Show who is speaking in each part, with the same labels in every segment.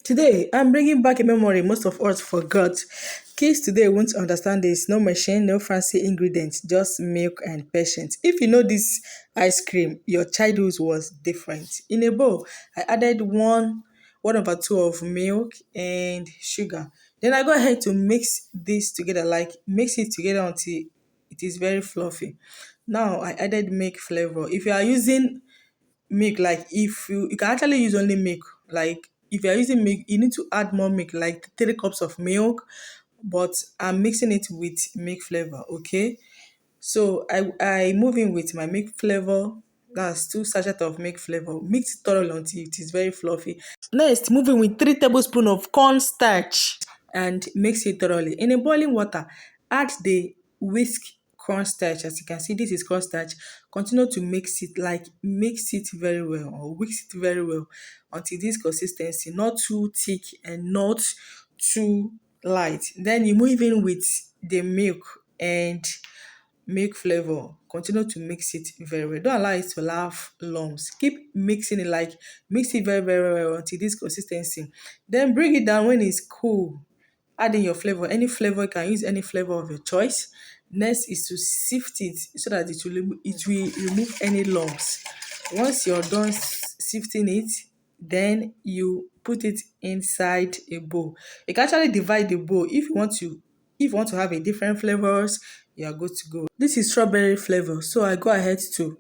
Speaker 1: Today, I'm bringing back a memory most of us forgot. Kids today won't understand this. No machine, no fancy ingredients, just milk and patience. If you know this ice cream, your childhood was different. In a bowl, I added one over two of milk and sugar. Then I go ahead to mix this together, like mix it together until it is very fluffy. Now I added milk flavor. If you are using milk, like if you can actually use only milk, like if you're using milk you need to add more milk, like 3 cups of milk, but I'm mixing it with milk flavor. Okay, so I move in with my milk flavor. That's 2 sachets of milk flavor. Mix it thoroughly until it is very fluffy. Next, move in with 3 tablespoons of cornstarch and mix it thoroughly. In a boiling water, add the whisk cornstarch. As you can see, this is cornstarch. Continue to mix it, like mix it very well or whisk it very well until this consistency, not too thick and not too light. Then you move in with the milk and milk flavor. Continue to mix it very well. Don't allow it to have lumps. Keep mixing it, like mix it very, very well until this consistency. Then bring it down when it's cool. Add in your flavor. Any flavor, you can use any flavor of your choice. Next is to sift it so that it will remove any lumps. Once you're done sifting it, then you put it inside a bowl. You can actually divide the bowl if you want to. If you want to have a different flavors, you are good to go. This is strawberry flavor, so I go ahead to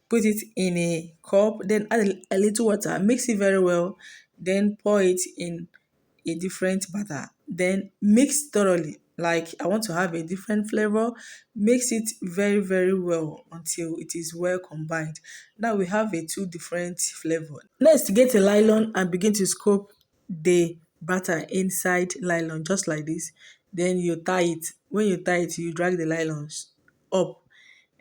Speaker 1: put it in a cup, then add a little water, mix it very well, then pour it in a different batter. Then mix thoroughly. Like I want to have a different flavor, mix it very, very well until it is well combined. Now we have a two different flavor. Next, get a nylon and begin to scoop the batter inside nylon just like this. Then you tie it. When you tie it, you drag the nylons up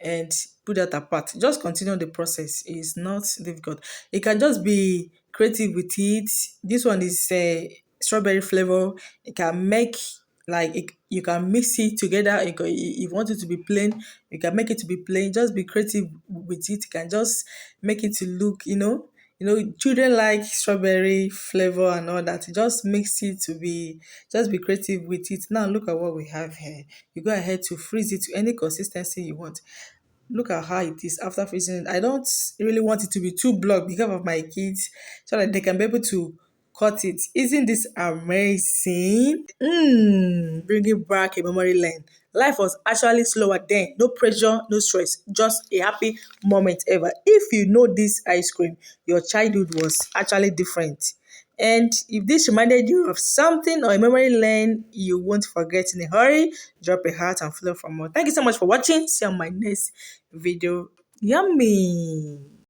Speaker 1: and put that apart. Just continue the process. It's not difficult. You can just be creative with it. This one is strawberry flavor. You can make, like you can mix it together. If you want it to be plain, you can make it to be plain. Just be creative with it. You can just make it to look, children like strawberry flavor and all that. Just mix it to be, just be creative with it. Now look at what we have here. You go ahead to freeze it to any consistency you want. Look at how it is after freezing it. I don't really want it to be too blocked because of my kids, so that they can be able to cut it. Isn't this amazing? Bringing back a memory lane. Life was actually slower then. No pressure, no stress. Just a happy moment ever. If you know this ice cream, your childhood was actually different. And if this reminded you of something or a memory lane you won't forget in a hurry, drop a heart and follow for more. Thank you so much for watching. See you on my next video. Yummy!